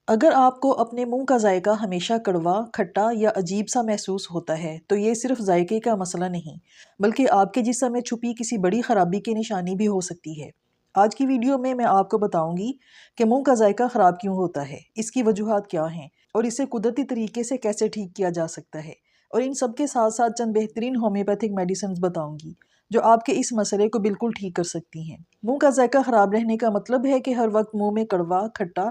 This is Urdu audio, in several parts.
اگر آپ کو اپنے منہ کا ذائقہ ہمیشہ کڑوا، کھٹا یا عجیب سا محسوس ہوتا ہے تو یہ صرف ذائقے کا مسئلہ نہیں بلکہ آپ کے جسم میں چھپی کسی بڑی خرابی کی نشانی بھی ہو سکتی ہے۔ آج کی ویڈیو میں آپ کو بتاؤں گی کہ منہ کا ذائقہ خراب کیوں ہوتا ہے، اس کی وجوہات کیا ہیں اور اسے قدرتی طریقے سے کیسے ٹھیک کیا جا سکتا ہے، اور ان سب کے ساتھ ساتھ چند بہترین ہومیوپیتھک میڈیسنز بتاؤں گی جو آپ کے اس مسئلے کو بالکل ٹھیک کر سکتی ہیں۔ منہ کا ذائقہ خراب رہنے کا مطلب ہے کہ ہر وقت منہ میں کڑوا، کھٹا،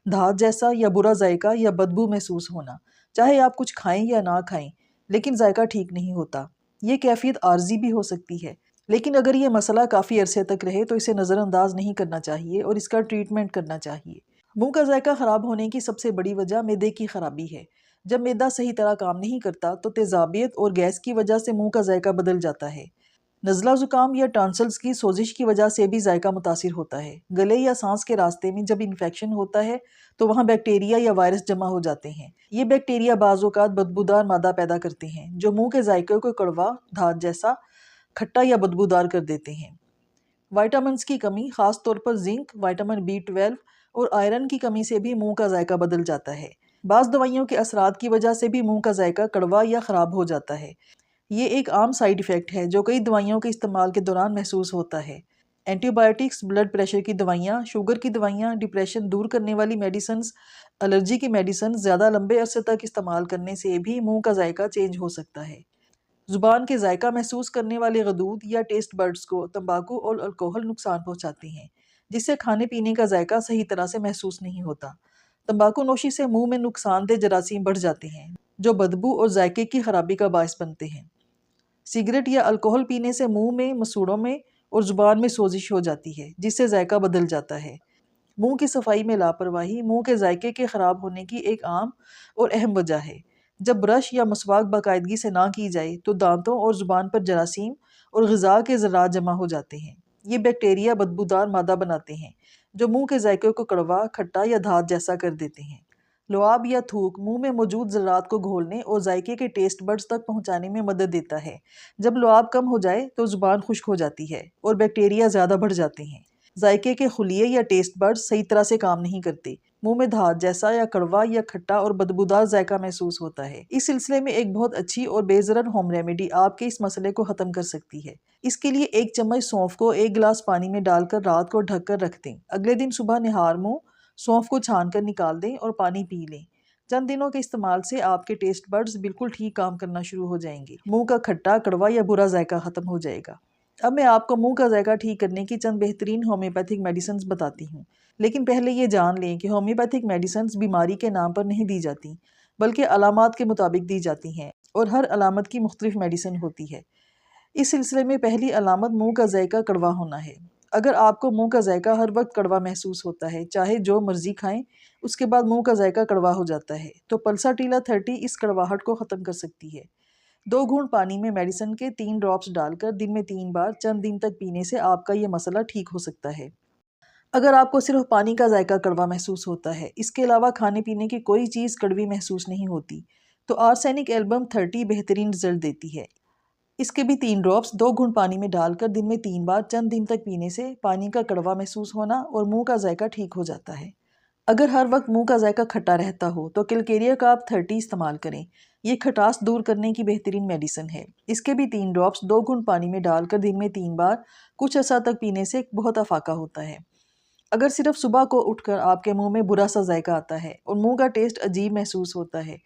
دھات جیسا یا برا ذائقہ یا بدبو محسوس ہونا، چاہے آپ کچھ کھائیں یا نہ کھائیں لیکن ذائقہ ٹھیک نہیں ہوتا۔ یہ کیفیت عارضی بھی ہو سکتی ہے، لیکن اگر یہ مسئلہ کافی عرصے تک رہے تو اسے نظر انداز نہیں کرنا چاہیے اور اس کا ٹریٹمنٹ کرنا چاہیے۔ منہ کا ذائقہ خراب ہونے کی سب سے بڑی وجہ معدے کی خرابی ہے۔ جب معدہ صحیح طرح کام نہیں کرتا تو تیزابیت اور گیس کی وجہ سے منہ کا ذائقہ بدل جاتا ہے۔ نزلہ زکام یا ٹانسلز کی سوزش کی وجہ سے بھی ذائقہ متاثر ہوتا ہے۔ گلے یا سانس کے راستے میں جب انفیکشن ہوتا ہے تو وہاں بیکٹیریا یا وائرس جمع ہو جاتے ہیں۔ یہ بیکٹیریا بعض اوقات بدبودار مادہ پیدا کرتے ہیں جو منہ کے ذائقے کو کڑوا، دھات جیسا، کھٹا یا بدبودار کر دیتے ہیں۔ وائٹامنز کی کمی، خاص طور پر زنک، وائٹامن B12 اور آئرن کی کمی سے بھی منہ کا ذائقہ بدل جاتا ہے۔ بعض دوائیوں کے اثرات کی وجہ سے بھی منہ کا ذائقہ کڑوا یا خراب ہو جاتا ہے۔ یہ ایک عام سائیڈ ایفیکٹ ہے جو کئی دوائیوں کے استعمال کے دوران محسوس ہوتا ہے۔ اینٹی بائیوٹکس، بلڈ پریشر کی دوائیاں، شوگر کی دوائیاں، ڈپریشن دور کرنے والی میڈیسنز، الرجی کی میڈیسنز زیادہ لمبے عرصے تک استعمال کرنے سے بھی منہ کا ذائقہ چینج ہو سکتا ہے۔ زبان کے ذائقہ محسوس کرنے والے غدود یا ٹیسٹ بڈز کو تمباکو اور الکوہل نقصان پہنچاتے ہیں، جس سے کھانے پینے کا ذائقہ صحیح طرح سے محسوس نہیں ہوتا۔ تمباکو نوشی سے منہ میں نقصان دہ جراثیم بڑھ جاتے ہیں جو بدبو اور ذائقے کی خرابی کا باعث بنتے ہیں۔ سگریٹ یا الکوہل پینے سے منہ میں، مسوڑوں میں اور زبان میں سوزش ہو جاتی ہے جس سے ذائقہ بدل جاتا ہے۔ منہ کی صفائی میں لاپرواہی منہ کے ذائقے کے خراب ہونے کی ایک عام اور اہم وجہ ہے۔ جب برش یا مسواک باقاعدگی سے نہ کی جائے تو دانتوں اور زبان پر جراثیم اور غذا کے ذرات جمع ہو جاتے ہیں۔ یہ بیکٹیریا بدبودار مادہ بناتے ہیں جو منہ کے ذائقے کو کڑوا، کھٹا یا دھات جیسا کر دیتے ہیں۔ لعاب یا تھوک منہ میں موجود ذرات کو گھولنے اور ذائقے کے ٹیسٹ بڈز تک پہنچانے میں مدد دیتا ہے۔ جب لعاب کم ہو جائے تو زبان خشک ہو جاتی ہے اور بیکٹیریا زیادہ بڑھ جاتے ہیں۔ ذائقے کے خلیے یا ٹیسٹ بڈز صحیح طرح سے کام نہیں کرتے۔ منہ میں دھات جیسا یا کڑوا یا کھٹا اور بدبودار ذائقہ محسوس ہوتا ہے۔ اس سلسلے میں ایک بہت اچھی اور بے ضرر ہوم ریمیڈی آپ کے اس مسئلے کو ختم کر سکتی ہے۔ اس کے لیے 1 چمچ سونف کو 1 گلاس پانی میں ڈال کر رات کو ڈھک کر رکھ دیں۔ اگلے دن صبح نہار منہ سونف کو چھان کر نکال دیں اور پانی پی لیں۔ چند دنوں کے استعمال سے آپ کے ٹیسٹ بڈز بالکل ٹھیک کام کرنا شروع ہو جائیں گے۔ منہ کا کھٹا، کڑوا یا برا ذائقہ ختم ہو جائے گا۔ اب میں آپ کو منہ کا ذائقہ ٹھیک کرنے کی چند بہترین ہومیوپیتھک میڈیسنز بتاتی ہوں، لیکن پہلے یہ جان لیں کہ ہومیوپیتھک میڈیسنز بیماری کے نام پر نہیں دی جاتی بلکہ علامات کے مطابق دی جاتی ہیں، اور ہر علامت کی مختلف میڈیسن ہوتی ہے۔ اس سلسلے میں پہلی علامت منہ کا ذائقہ کڑوا ہونا ہے۔ اگر آپ کو منہ کا ذائقہ ہر وقت کڑوا محسوس ہوتا ہے، چاہے جو مرضی کھائیں، اس کے بعد منہ کا ذائقہ کڑوا ہو جاتا ہے، تو پلساٹیلا 30 اس کڑواہٹ کو ختم کر سکتی ہے۔ 2 گھونٹ پانی میں میڈیسن کے 3 ڈراپس ڈال کر دن میں 3 بار چند دن تک پینے سے آپ کا یہ مسئلہ ٹھیک ہو سکتا ہے۔ اگر آپ کو صرف پانی کا ذائقہ کڑوا محسوس ہوتا ہے، اس کے علاوہ کھانے پینے کی کوئی چیز کڑوی محسوس نہیں ہوتی، تو آرسینک ایلبم 30 بہترین رزلٹ دیتی ہے۔ اس کے بھی 3 ڈراپس 2 گھونٹ پانی میں ڈال کر دن میں 3 بار چند دن تک پینے سے پانی کا کڑوا محسوس ہونا اور منہ کا ذائقہ ٹھیک ہو جاتا ہے۔ اگر ہر وقت منہ کا ذائقہ کھٹا رہتا ہو تو کیلکیریا کارب 30 استعمال کریں۔ یہ کھٹاس دور کرنے کی بہترین میڈیسن ہے۔ اس کے بھی 3 ڈراپس 2 گھونٹ پانی میں ڈال کر دن میں 3 بار کچھ عرصہ تک پینے سے بہت افاقہ ہوتا ہے۔ اگر صرف صبح کو اٹھ کر آپ کے منہ میں برا سا ذائقہ آتا ہے اور منہ کا ٹیسٹ عجیب محسوس ہوتا ہے،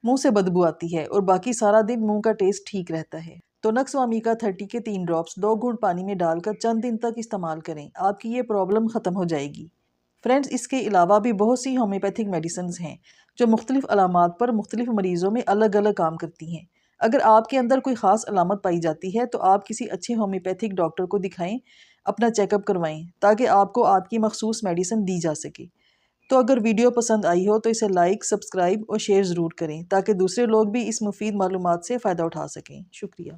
منہ سے بدبو آتی ہے اور باقی سارا دن منہ کا ٹیسٹ ٹھیک رہتا ہے، تو نکس وامیکا 30 کے 3 ڈراپس 2 گھونٹ پانی میں ڈال کر چند دن تک استعمال کریں۔ آپ کی یہ پرابلم ختم ہو جائے گی۔ فرینڈز، اس کے علاوہ بھی بہت سی ہومیوپیتھک میڈیسنز ہیں جو مختلف علامات پر مختلف مریضوں میں الگ الگ کام کرتی ہیں۔ اگر آپ کے اندر کوئی خاص علامت پائی جاتی ہے تو آپ کسی اچھے ہومیوپیتھک ڈاکٹر کو دکھائیں، اپنا چیک اپ کروائیں تاکہ آپ کو آپ کی مخصوص میڈیسن دی جا سکے۔ تو اگر ویڈیو پسند آئی ہو تو اسے لائک، سبسکرائب اور شیئر ضرور کریں تاکہ دوسرے لوگ بھی اس مفید معلومات سے فائدہ اٹھا سکیں۔ شکریہ۔